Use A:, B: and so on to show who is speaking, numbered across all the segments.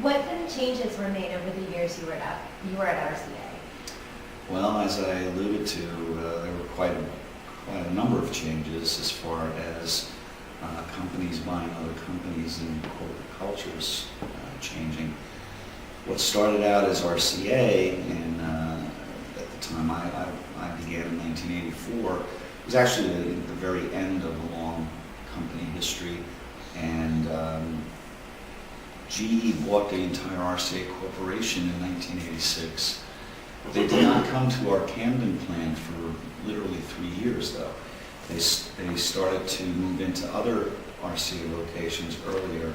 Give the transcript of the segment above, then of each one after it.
A: What kind of changes were made over the years you were at RCA?
B: Well, as I alluded to, there were quite a number of changes as far as companies buying other companies and corporate cultures changing. What started out as RCA, and at the time I began in 1984, was actually the very end of a long company history, and GE bought the entire RCA Corporation in 1986. They did not come to our Camden plant for literally 3 years, though. They started to move into other RCA locations earlier.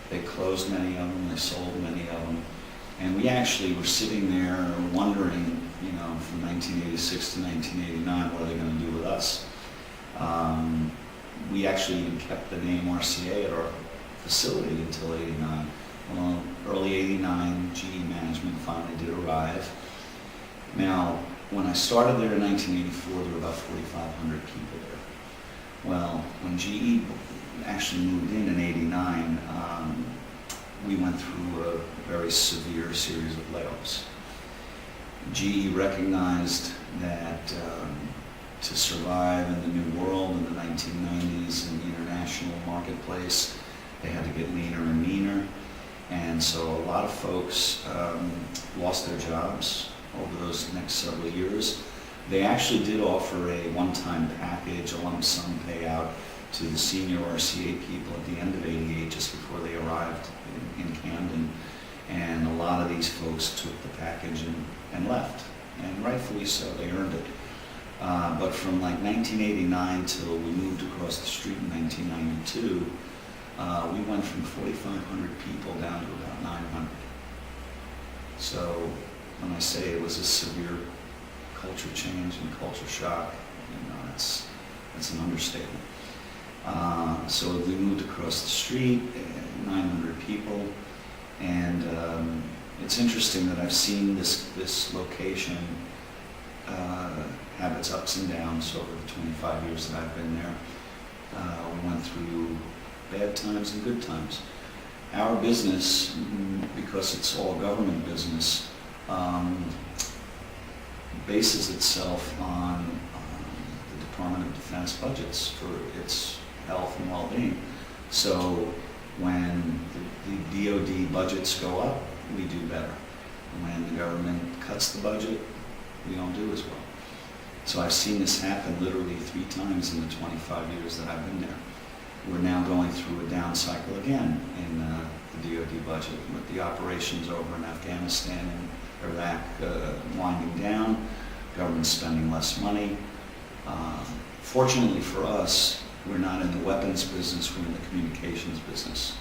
B: They closed many of them, they sold many of them, and we actually were sitting there wondering, from 1986 to 1989, what are they going to do with us? We actually even kept the name RCA at our facility until '89. Well, early '89, GE management finally did arrive. Now, when I started there in 1984, there were about 4,500 people there. Well, when GE actually moved in '89, we went through a very severe series of layoffs. GE recognized that to survive in the new world in the 1990s in the international marketplace, they had to get leaner and meaner. And so a lot of folks lost their jobs over those next several years. They actually did offer a one-time package, a lump sum payout to the senior RCA people at the end of '88, just before they arrived in Camden. And a lot of these folks took the package and left, and rightfully so, they earned it. But from like 1989 till we moved across the street in 1992, we went from 4,500 people down to about 900. So when I say it was a severe culture change and culture shock, that's an understatement. So we moved across the street, 900 people, and it's interesting that I've seen this location have its ups and downs over the 25 years that I've been there. We went through bad times and good times. Our business, because it's all government business, bases itself on the Department of Defense budgets for its health and well-being. So when the DoD budgets go up, we do better. When the government cuts the budget, we don't do as well. So I've seen this happen literally 3 times in the 25 years that I've been there. We're now going through a down cycle again in the DoD budget, with the operations over in Afghanistan and Iraq winding down, government spending less money. Fortunately for us, we're not in the weapons business, we're in the communications business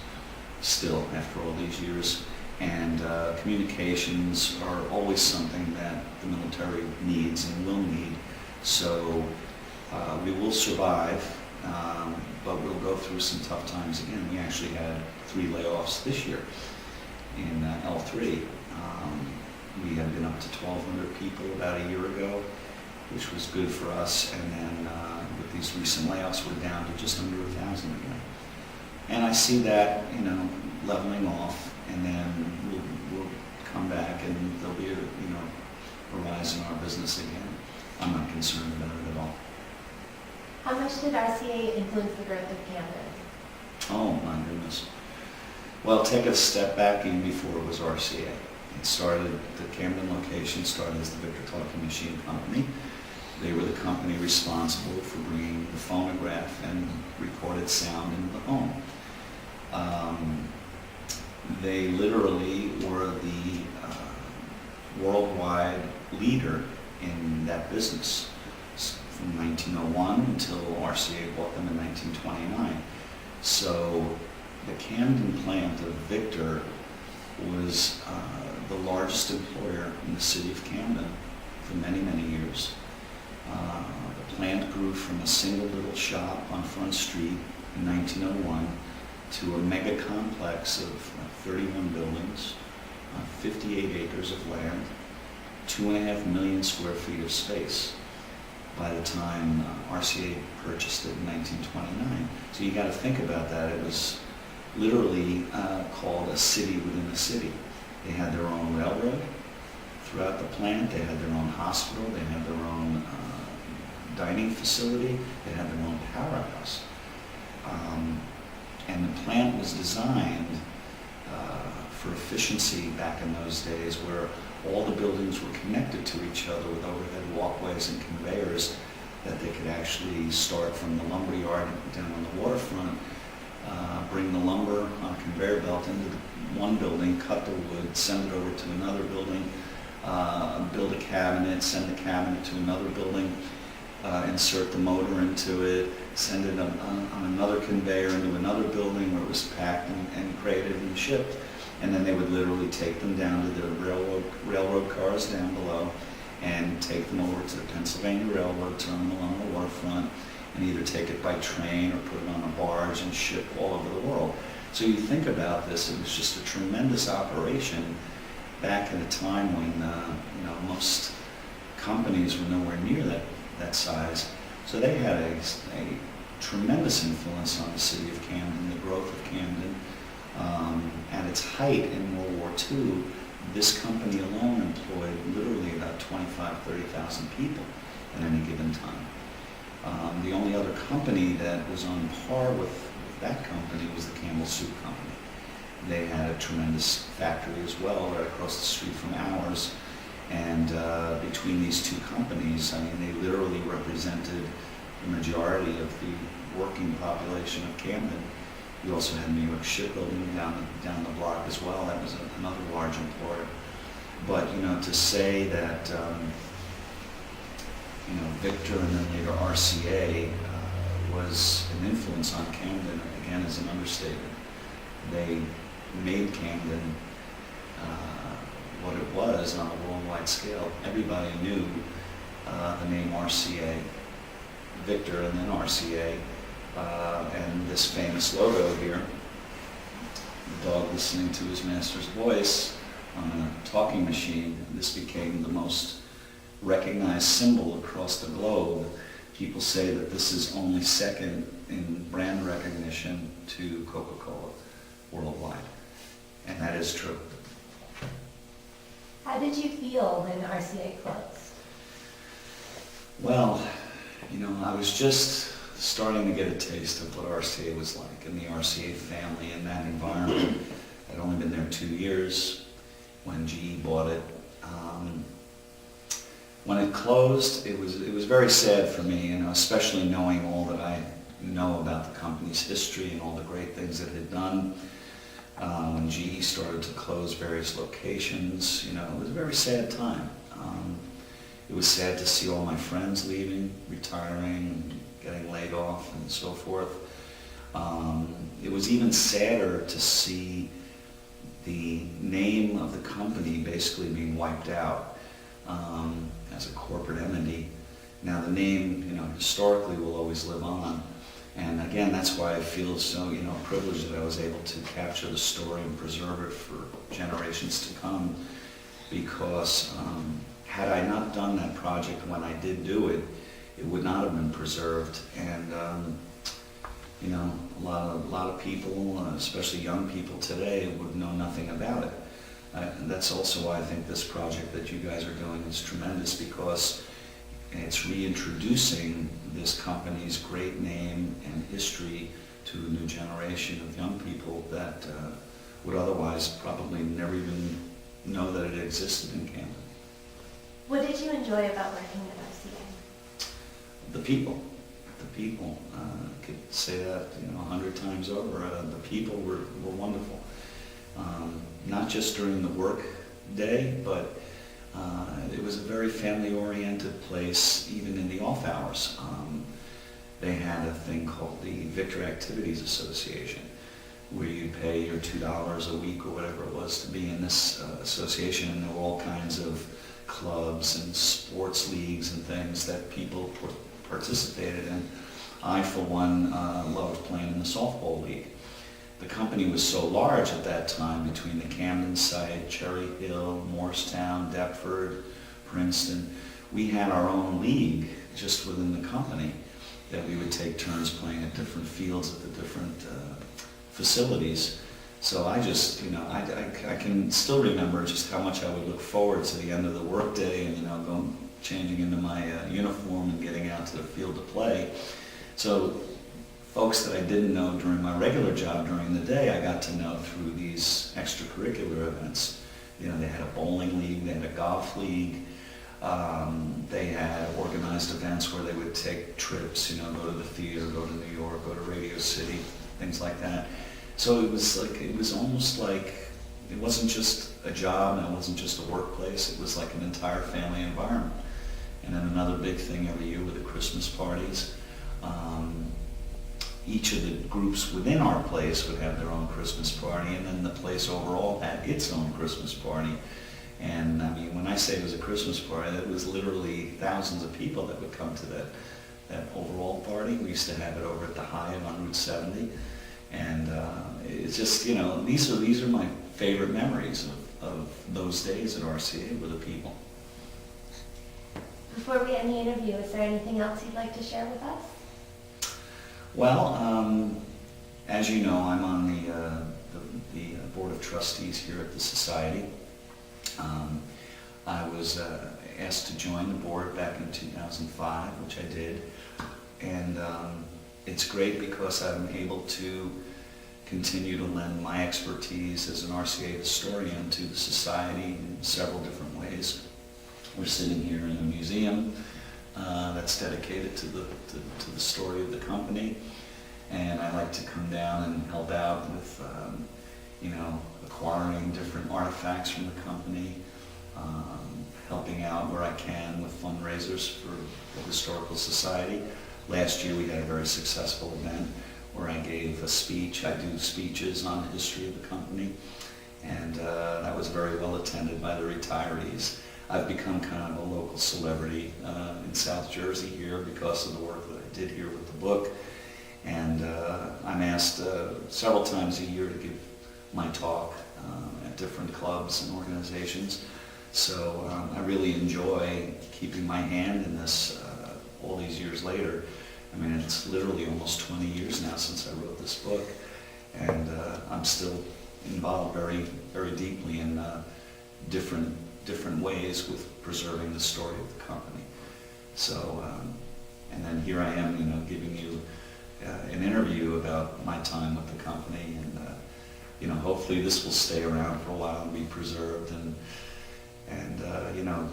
B: still after all these years. And communications are always something that the military needs and will need. So we will survive, but we'll go through some tough times again. We actually had 3 layoffs this year in L3. We had been up to 1,200 people about a year ago, which was good for us. And then with these recent layoffs, we're down to just under 1,000 again. And I see that, leveling off, and then we'll come back, and there'll be a rise in our business again. I'm not concerned about it at all.
A: How much did RCA influence the growth of Camden?
B: Oh my goodness. Well, take a step back even before it was RCA. It started, the Camden location started as the Victor Talking Machine Company. They were the company responsible for bringing the phonograph and recorded sound into the home. They literally were the worldwide leader in that business from 1901 until RCA bought them in 1929. So the Camden plant of Victor was the largest employer in the city of Camden for many, many years. The plant grew from a single little shop on Front Street in 1901 to a mega complex of 31 buildings, 58 acres of land, 2.5 million square feet of space by the time RCA purchased it in 1929. So you got to think about that. It was literally called a city within a city. They had their own railroad throughout the plant. They had their own hospital. They had their own dining facility. They had their own powerhouse. And the plant was designed for efficiency back in those days, where all the buildings were connected to each other with overhead walkways and conveyors, that they could actually start from the lumber yard down on the waterfront, bring the lumber on a conveyor belt into one building, cut the wood, send it over to another building, build a cabinet, send the cabinet to another building, insert the motor into it, send it on another conveyor into another building where it was packed and crated and shipped. And then they would literally take them down to the railroad cars down below and take them over to the Pennsylvania Railroad terminal on the waterfront, and either take it by train or put it on a barge and ship all over the world. So you think about this, it was just a tremendous operation back at a time when most companies were nowhere near that size. So they had a tremendous influence on the city of Camden, the growth of Camden. At its height in World War II, this company alone employed literally about 30,000 people at any given time. The only other company that was on par with that company was the Campbell Soup Company. They had a tremendous factory as well right across the street from ours. And between these two companies, I mean, they literally represented the majority of the working population of Camden. We also had New York Shipbuilding down the block as well. That was another large employer. But to say that Victor and then later RCA was an influence on Camden, again, is an understatement. They made Camden what it was on a worldwide scale. Everybody knew the name RCA, Victor and then RCA, and this famous logo here, the dog listening to his master's voice on a talking machine. This became the most recognized symbol across the globe. People say that this is only second in brand recognition to Coca-Cola worldwide, and that is true.
A: How did you feel when RCA closed?
B: Well, I was just starting to get a taste of what RCA was like, and the RCA family in that environment. I'd only been there 2 years when GE bought it. When it closed, it was very sad for me, especially knowing all that I know about the company's history and all the great things it had done. When GE started to close various locations, it was a very sad time. It was sad to see all my friends leaving, retiring, getting laid off, and so forth. It was even sadder to see the name of the company basically being wiped out as a corporate entity. Now the name, historically will always live on. And again, that's why I feel so, privileged that I was able to capture the story and preserve it for generations to come. Because had I not done that project when I did do it, it would not have been preserved. And a lot of people, especially young people today, would know nothing about it. And that's also why I think this project that you guys are doing is tremendous, because it's reintroducing this company's great name and history to a new generation of young people that would otherwise probably never even know that it existed in Camden.
A: What did you enjoy about working at RCA?
B: The people. I could say that 100 times over. The people were wonderful. Not just during the work day, but it was a very family-oriented place, even in the off hours. They had a thing called the Victor Activities Association, where you pay your $2 a week or whatever it was to be in this association, and there were all kinds of clubs and sports leagues and things that people participated in. I, for one, loved playing in the softball league. The company was so large at that time, between the Camden site, Cherry Hill, Morristown, Deptford, Princeton. We had our own league just within the company that we would take turns playing at different fields at the different facilities. So I just, I can still remember just how much I would look forward to the end of the workday and, going, changing into my uniform and getting out to the field to play. So folks that I didn't know during my regular job during the day, I got to know through these extracurricular events. They had a bowling league, they had a golf league, they had organized events where they would take trips, go to the theater, go to New York, go to Radio City, things like that. So it was almost like, it wasn't just a job and it wasn't just a workplace, it was like an entire family environment. And then another big thing every year with the Christmas parties. Each of the groups within our place would have their own Christmas party, and then the place overall had its own Christmas party. And I mean, when I say it was a Christmas party, that was literally thousands of people that would come to that overall party. We used to have it over at the Hyatt on Route 70. And it's just, these are my favorite memories of those days at RCA with the people.
A: Before we end the interview, is there anything else you'd like to share with us?
B: Well, as you know, I'm on the Board of Trustees here at the Society. I was asked to join the board back in 2005, which I did. And it's great because I'm able to continue to lend my expertise as an RCA historian to the Society in several different ways. We're sitting here in a museum that's dedicated to the story of the company, and I like to come down and help out with acquiring different artifacts from the company, helping out where I can with fundraisers for the Historical Society. Last year we had a very successful event where I gave a speech. I do speeches on the history of the company, and that was very well attended by the retirees. I've become kind of a local celebrity in South Jersey here because of the work that I did here with the book. And I'm asked several times a year to give my talk at different clubs and organizations. So I really enjoy keeping my hand in this all these years later. I mean, it's literally almost 20 years now since I wrote this book, and I'm still involved very, very deeply in different ways with preserving the story of the company. So, and then here I am, giving you an interview about my time with the company, and hopefully this will stay around for a while and be preserved. And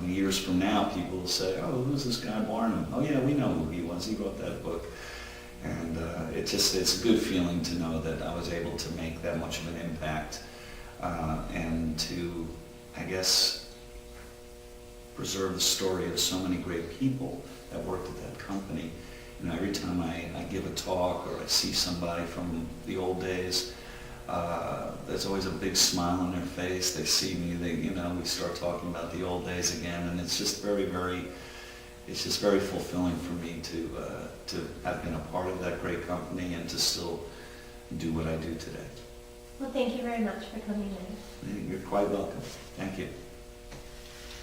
B: years from now, people will say, "Oh, who's this guy Barnum? Oh yeah, we know who he was. He wrote that book." And it's a good feeling to know that I was able to make that much of an impact, and to, I guess, preserve the story of so many great people that worked at that company. Every time I give a talk or I see somebody from the old days, there's always a big smile on their face. They see me, we start talking about the old days again, and it's just very, very, it's just very fulfilling for me to have been a part of that great company and to still do what I do today.
A: Well, thank you very much for coming in.
B: You're quite welcome. Thank you.